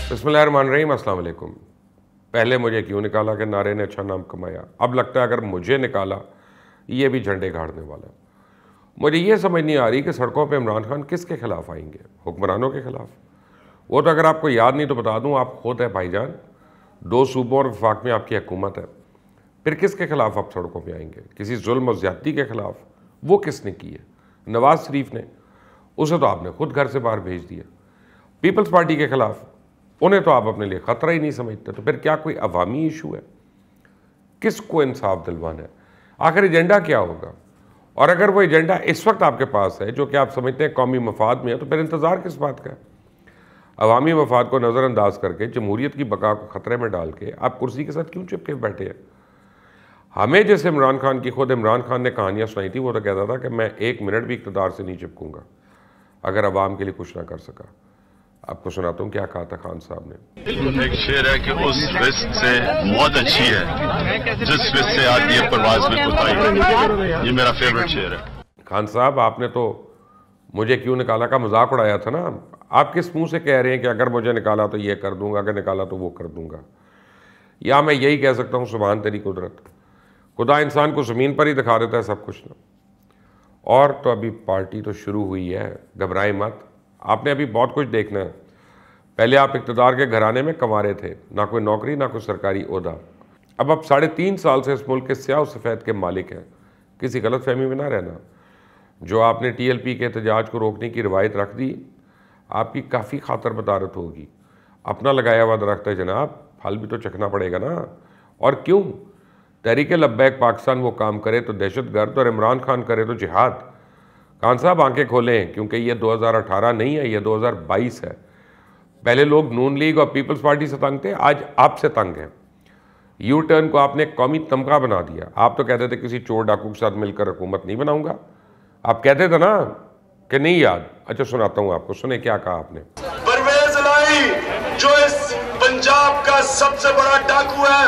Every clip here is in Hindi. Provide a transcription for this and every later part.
बिस्मिल्लाहिर्रहमानिर्रहीम, अस्सलाम वालेकुम। पहले मुझे क्यों निकाला कि नारे ने अच्छा नाम कमाया, अब लगता है अगर मुझे निकाला ये भी झंडे गाड़ने वाला। मुझे ये समझ नहीं आ रही कि सड़कों पे इमरान खान किसके खिलाफ आएंगे, हुक्मरानों के खिलाफ। वो तो अगर आपको याद नहीं तो बता दूं, आप खुद है भाईजान, 2 सूबों और वफाक में आपकी हुकूमत है। फिर किसके खिलाफ आप सड़कों पर आएंगे? किसी जुल्म और ज्यादती के खिलाफ? वो किसने की है? नवाज शरीफ ने। उसे तो आपने खुद घर से बाहर भेज दिया। पीपल्स पार्टी के खिलाफ, उन्हें तो आप अपने लिए ख़तरा ही नहीं समझते। तो फिर क्या कोई अवामी इशू है? किसको इंसाफ दिलवाना है? आखिर एजेंडा क्या होगा? और अगर वो एजेंडा इस वक्त आपके पास है जो कि आप समझते हैं कौमी मफाद में है, तो फिर इंतज़ार किस बात का है? अवामी मफाद को नज़रअंदाज करके, जमहूरियत की बका को ख़तरे में डाल के आप कुर्सी के साथ क्यों चिपके बैठे हैं? हमें जैसे इमरान खान की, खुद इमरान खान ने कहानियाँ सुनाई थी, वो तो कहता था कि मैं 1 मिनट भी इक़्तिदार से नहीं चिपकूंगा अगर अवाम के लिए कुछ ना कर सका। आपको सुनाता हूँ क्या कहा था खान साहब ने। एक शेर है कि उस रिस्क से मौत अच्छी है जिस रिस्क से आती है परवाज में कुताही। ये मेरा फेवरेट शेर है। खान साहब, आपने तो मुझे क्यों निकाला का मजाक उड़ाया था ना। आप किस मुंह से कह रहे हैं कि अगर मुझे निकाला तो ये कर दूंगा, अगर निकाला तो वो कर दूंगा? या मैं यही कह सकता हूँ, सुभान तेरी कुदरत, खुदा इंसान को ज़मीन पर ही दिखा देता है सब कुछ ना। और तो अभी पार्टी तो शुरू हुई है, घबराए मत। आपने अभी बहुत कुछ देखना है। पहले आप इक़्तिदार के घराने में कमा थे, ना कोई नौकरी ना कोई सरकारी ओहदा। अब आप 3.5 साल से इस मुल्क के स्याह सफ़ेद के मालिक हैं। किसी गलत फहमी में ना रहना। जो आपने TLP के एहतजाज को रोकने की रवायत रख दी, आपकी काफ़ी खातर बदारत होगी। अपना लगाया हुआ दरख्त है जनाब, फल भी तो चखना पड़ेगा ना। और क्यों? तहरीक लब्बैक पाकिस्तान वो काम करे तो दहशतगर्द, और इमरान खान करे तो जिहाद। खान साहब आंखें खोलें, क्योंकि ये 2018 नहीं है, ये 2022 है। पहले लोग नून लीग और पीपल्स पार्टी से तंग थे, आज आपसे तंग हैं। यू टर्न को आपने कौमी तमगा बना दिया। आप तो कहते थे किसी चोर डाकू के साथ मिलकर हुकूमत नहीं बनाऊंगा। आप कहते थे ना कि नहीं याद? अच्छा सुनाता हूं आपको, सुने क्या कहा आपने। परवेज लाई जो इस पंजाब का सबसे बड़ा डाकू है।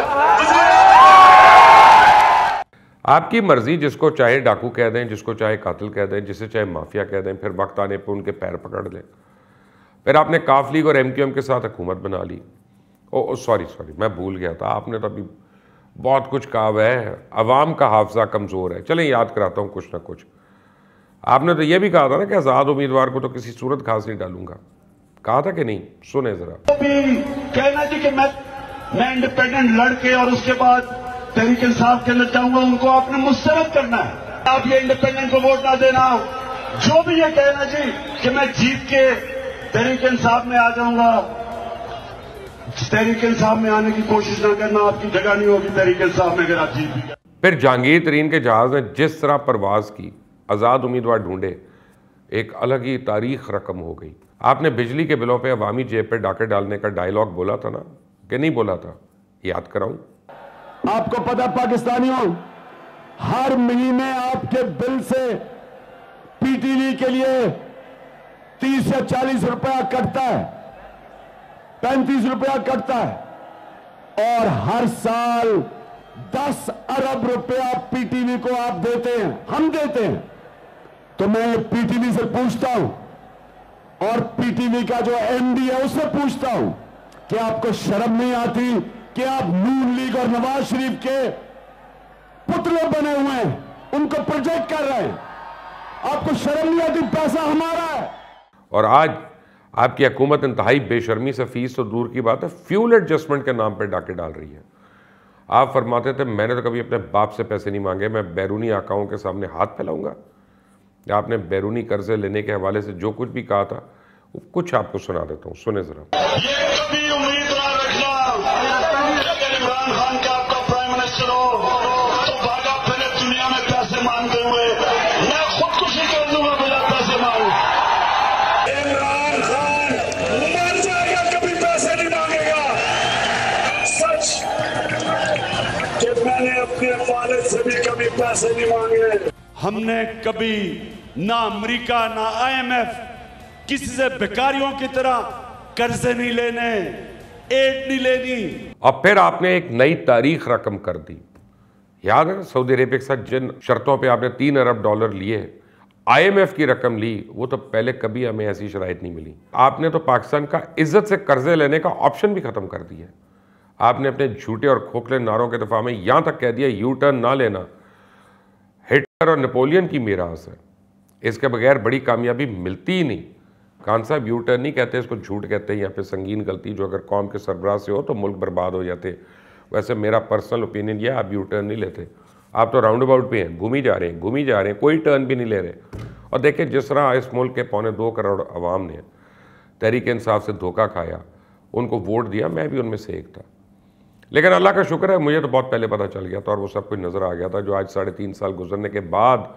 आपकी मर्जी, जिसको चाहे डाकू कह दें, जिसको चाहे कातिल कह दें, जिसे चाहे माफिया कह दें, फिर वक्त आने पर उनके पैर पकड़ लें। फिर आपने काफ लीग और MQM के साथ हुकूमत बना ली। ओ सॉरी मैं भूल गया था, आपने तो अभी बहुत कुछ कहा हुआ है। अवाम का हाफजा कमज़ोर है। चलें याद कराता हूँ कुछ ना कुछ। आपने तो ये भी कहा था ना कि आज़ाद उम्मीदवार को तो किसी सूरत खास नहीं डालूंगा। कहा था कि नहीं? सुने जरा। कहना जी कि मैं इंडिपेंडेंट लड़के और उसके बाद तहरीक इंसाफ के अंदर जाऊंगा, उनको आपने मुस्तरद करना है। आप ये इंडिपेंडेंट को वोट ना देना। जो भी ये कहना जी कि मैं जीत के तहरीक इंसाफ में आ जाऊंगा, तहरीक इंसाफ में आने की कोशिश ना करना, आपकी जगह नहीं होगी तहरीक इंसाफ में अगर आप जीत भी गए। फिर जहांगीर तरीन के जहाज ने जिस तरह परवाज की, आज़ाद उम्मीदवार ढूंढे, एक अलग ही तारीख रकम हो गई। आपने बिजली के बिलों पे अवामी जेब पे डाके डालने का डायलॉग बोला था ना, कि नहीं बोला था? याद कराऊं? आपको पता पाकिस्तानियों, हर महीने आपके बिल से PTV के लिए 30 या 40 रुपया कटता है, 35 रुपया कटता है। और हर साल 10 अरब रुपया PTV को आप देते हैं, हम देते हैं। तो मैं ये PTV से पूछता हूं, और PTV का जो MD है उससे पूछता हूं कि आपको शर्म नहीं आती कि आप नून लीग और नवाज शरीफ के पुतले बने हुए हैं, उनको प्रोजेक्ट कर रहे हैं? आपको शर्म नहीं आती? पैसा हमारा है। और आज आपकी हुकूमत इंतहाई बेशर्मी से, फीस तो दूर की बात है, फ्यूल एडजस्टमेंट के नाम पर डाके डाल रही है। आप फरमाते थे मैंने तो कभी अपने बाप से पैसे नहीं मांगे, मैं बैरूनी आकाओं के सामने हाथ फैलाऊंगा। आपने बैरूनी कर्जे लेने के हवाले से जो कुछ भी कहा था, वो कुछ आपको सुना देता हूँ, सुने जरा। इमरान खान का आपका प्राइम मिनिस्टर हो तो भागा फिर दुनिया में पैसे मांगते हुए, मैं खुदकुशी कर दूंगा बिना पैसे मांगे। इमरान खान मर जाएगा, कभी पैसे नहीं मांगेगा। सच कि मैंने अपने वालिद से भी कभी पैसे नहीं मांगे। हमने कभी ना अमेरिका ना IMF किसी से भिखारियों की तरह कर्जे नहीं लेने, एड नहीं लेनी। और फिर आपने एक नई तारीख रकम कर दी। याद है सऊदी अरेबिया के साथ जिन शर्तों पे आपने $3 अरब लिए, IMF की रकम ली, वो तो पहले कभी हमें ऐसी शराइत नहीं मिली। आपने तो पाकिस्तान का इज्जत से कर्जे लेने का ऑप्शन भी ख़त्म कर दिया। आपने अपने झूठे और खोखले नारों के दफा में यहाँ तक कह दिया यू टर्न ना लेना हिटलर और नेपोलियन की मीरास है, इसके बगैर बड़ी कामयाबी मिलती ही नहीं। खान साहब यू टर्न नहीं कहते, इसको झूठ कहते हैं। यहाँ पे संगीन गलती जो अगर कौम के सरबराह से हो तो मुल्क बर्बाद हो जाते। वैसे मेरा पर्सनल ओपिनियन यह, आप यू टर्न नहीं लेते, आप तो राउंड अबाउट पे हैं, घूमी जा रहे हैं, कोई टर्न भी नहीं ले रहे। और देखें जिस तरह इस मुल्क के 2.25 करोड़ अवाम ने तहरीक इंसाफ से धोखा खाया, उनको वोट दिया, मैं भी उनमें से एक था। लेकिन अल्लाह का शुक्र है मुझे तो बहुत पहले पता चल गया था और वो सब कुछ नज़र आ गया था जो आज 3.5 साल गुजरने के बाद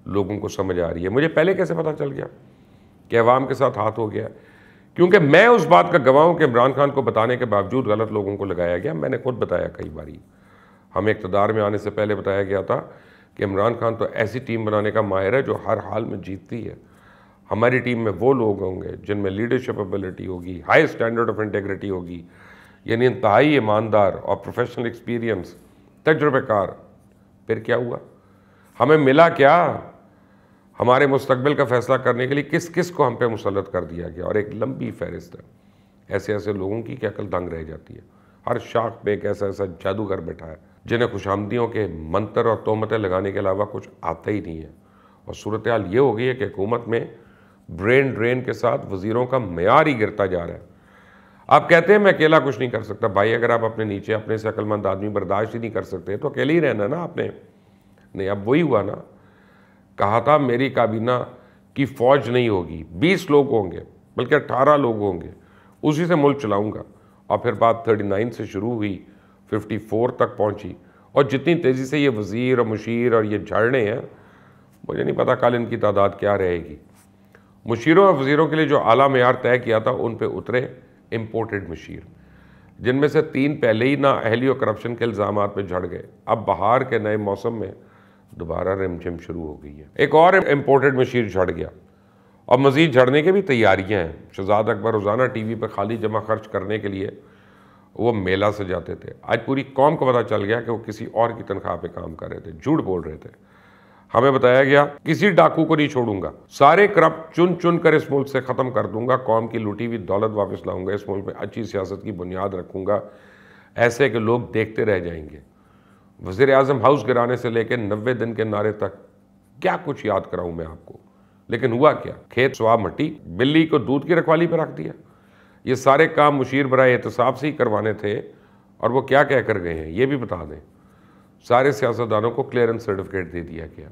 लोगों को समझ आ रही है। मुझे पहले कैसे पता चल गया कि अवाम के साथ हाथ हो गया? क्योंकि मैं उस बात का गवाह हूँ कि इमरान खान को बताने के बावजूद गलत लोगों को लगाया गया। मैंने खुद बताया कई बारी, हमें इक़्तिदार में आने से पहले बताया गया था कि इमरान खान तो ऐसी टीम बनाने का माहिर है जो हर हाल में जीतती है। हमारी टीम में वो लोग होंगे जिनमें लीडरशिप एबिलिटी होगी, हाई स्टैंडर्ड ऑफ इंटेग्रिटी होगी, यानी इंतहाई ईमानदार और प्रोफेशनल एक्सपीरियंस, तजुर्बेकार। फिर क्या हुआ? हमें मिला क्या? हमारे मुस्तकबिल का फैसला करने के लिए किस किस को हम पे मुसल्लत कर दिया गया, और एक लंबी फहरिस्त है ऐसे ऐसे लोगों की कि अकल दंग रह जाती है। हर शाख पे एक ऐसा ऐसा जादूगर बैठा है जिन्हें खुशामदियों के मंतर और तोहमतें लगाने के अलावा कुछ आता ही नहीं है। और सूरत हाल ये हो गई है कि हुकूमत में ब्रेन ड्रेन के साथ वज़ीरों का मेयार ही गिरता जा रहा है। आप कहते हैं मैं अकेला कुछ नहीं कर सकता। भाई अगर आप अपने नीचे अपने से अक्लमंद आदमी बर्दाश्त ही नहीं कर सकते तो अकेले ही रहना ना आपने। नहीं, अब वही हुआ ना, कहा था मेरी काबीना की फ़ौज नहीं होगी, 20 लोग होंगे, बल्कि 18 लोग होंगे, उसी से मुल्क चलाऊंगा। और फिर बात 39 से शुरू हुई, 54 तक पहुंची, और जितनी तेज़ी से ये वज़ीर और मुशीर और ये झड़ने हैं, मुझे नहीं पता कल इनकी तादाद क्या रहेगी। मुशीरों और वज़ीरों के लिए जो आला मेयार तय किया था उन पे उतरे इम्पोर्टेड मुशीर, जिनमें से 3 पहले ही ना अहली और करप्शन के इल्ज़ामात में झड़ गए। अब बाहर के नए मौसम में दोबारा रिमझिम शुरू हो गई है। एक और इम्पोर्टेड मशीर झड़ गया और मज़ीद झड़ने की भी तैयारियां हैं। शहजाद अकबर रोज़ाना टीवी पर खाली जमा खर्च करने के लिए वो मेला सजाते थे। आज पूरी कौम को पता चल गया कि वो किसी और की तनख्वाह पे काम कर रहे थे, झूठ बोल रहे थे। हमें बताया गया किसी डाकू को नहीं छोड़ूंगा, सारे करप्ट चुन चुन कर इस मुल्क से ख़त्म कर दूंगा, कौम की लूटी हुई दौलत वापस लाऊंगा, इस मुल्क में अच्छी सियासत की बुनियाद रखूंगा, ऐसे कि लोग देखते रह जाएंगे। वज़ीर आज़म हाउस गिराने से लेकर 90 दिन के नारे तक क्या कुछ याद कराऊं मैं आपको। लेकिन हुआ क्या? खेत स्वाब मट्टी, बिल्ली को दूध की रखवाली पर रख दिया। ये सारे काम मुशीर बराए एहतसाब से ही करवाने थे, और वो क्या कह कर गए हैं ये भी बता दें। सारे सियासतदानों को क्लियरेंस सर्टिफिकेट दे दिया गया।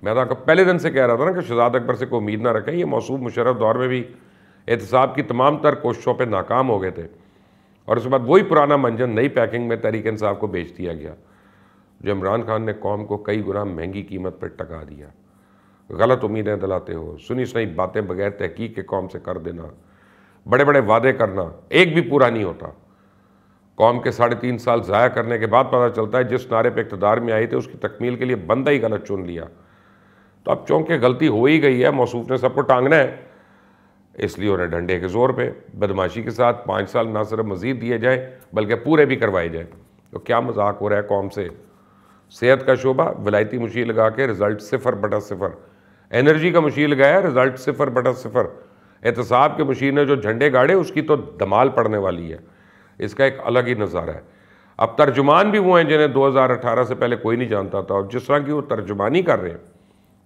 मैं तो आपको पहले दिन से कह रहा था ना कि शहजाद अकबर से कोई उम्मीद ना रखें। ये मौसूफ मुशर्रफ दौर में भी एहतसाब की तमाम तर कोशिशों पर नाकाम हो गए थे, और उसके बाद वही पुराना मंजन नई पैकिंग में तहरीक इंसाफ को बेच दिया गया, जो इमरान खान ने कौम को कई गुना महंगी कीमत पर टका दिया। गलत उम्मीदें दिलाते हो, सुनी सुनाई बातें बगैर तहकीक के कौम से कर देना, बड़े बड़े वादे करना, एक भी पूरा नहीं होता। कौम के 3.5 साल ज़ाया करने के बाद पता चलता है जिस नारे पे इक़्तिदार में आए थे उसकी तकमील के लिए बंदा ही गलत चुन लिया। तो अब चूंकि गलती हो ही गई है, मौसूफ ने सबको टांगना है, इसलिए उन्हें डंडे के जोर पे बदमाशी के साथ 5 साल ना सिर्फ मजीद दिए जाए बल्कि पूरे भी करवाए जाए। तो क्या मजाक हो रहा है कौम से? सेहत का शोबा विलायती मुशीर लगा के रिजल्ट 0/0, एनर्जी का मुशीर लगाया रिजल्ट 0/0, एहतसाब के मुशीर ने जो झंडे गाड़े उसकी तो धमाल पड़ने वाली है। इसका एक अलग ही नज़ारा है। अब तर्जुमान भी वो हैं जिन्हें 2018 से पहले कोई नहीं जानता था, और जिस तरह की वो तर्जुमानी कर रहे हैं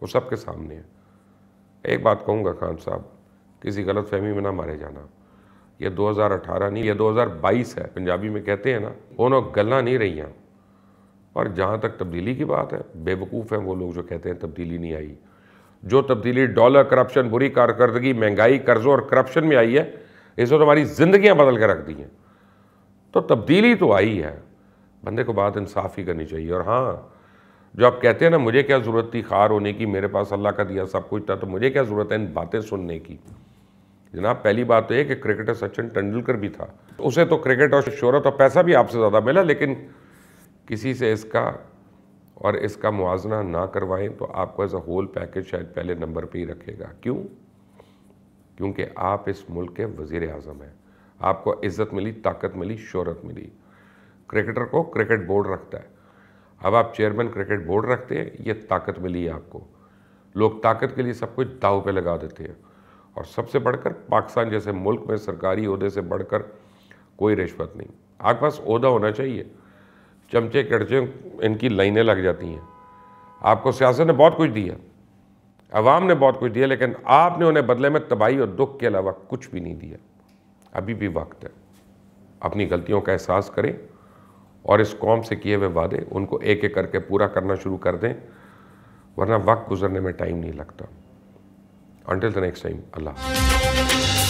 वो सबके सामने है। एक बात कहूँगा खान साहब, किसी गलत फहमी में ना मारे जाना। ये 2018 नहीं, ये 2022 है। पंजाबी में कहते हैं ना, उन्होंने गल्ला नहीं रही हैं। और जहाँ तक तब्दीली की बात है, बेवकूफ़ हैं वो लोग जो कहते हैं तब्दीली नहीं आई। जो तब्दीली डॉलर, करप्शन, बुरी कारकर्दगी, महंगाई, कर्ज़ों और करप्शन में आई है, इसने तो हमारी ज़िंदगियाँ बदल कर रख दी हैं। तो तब्दीली तो आई है, बंदे को बात इंसाफ ही करनी चाहिए। और हाँ, जो आप कहते हैं ना मुझे क्या ज़रूरत थी खार होने की, मेरे पास अल्लाह का दिया सब कुछ था, तो मुझे क्या ज़रूरत है इन बातें सुनने की। जनाब पहली बात तो ये कि क्रिकेटर सचिन तेंदुलकर भी था, उसे तो क्रिकेट और शोहरत और पैसा भी आपसे ज़्यादा मिला, लेकिन किसी से इसका और इसका मुआवजा ना करवाएं तो आपको एज अ होल पैकेज शायद पहले नंबर पे ही रखेगा। क्यों? क्योंकि आप इस मुल्क के वज़ीर आज़म हैं, आपको इज़्ज़त मिली, ताकत मिली, शोहरत मिली। क्रिकेटर को क्रिकेट बोर्ड रखता है, अब आप चेयरमैन क्रिकेट बोर्ड रखते हैं, ये ताकत मिली है आपको। लोग ताकत के लिए सब कुछ दांव पे लगा देते हैं। और सबसे बढ़कर पाकिस्तान जैसे मुल्क में सरकारी ओहदे से बढ़कर कोई रिश्वत नहीं। आपके पास ओहदा होना चाहिए, चमचे कड़चे इनकी लाइनें लग जाती हैं। आपको सियासत ने बहुत कुछ दिया, अवाम ने बहुत कुछ दिया, लेकिन आपने उन्हें बदले में तबाही और दुख के अलावा कुछ भी नहीं दिया। अभी भी वक्त है, अपनी गलतियों का एहसास करें और इस कौम से किए हुए वादे उनको एक एक करके पूरा करना शुरू कर दें, वरना वक्त गुजरने में टाइम नहीं लगता। Until the next time, Allah.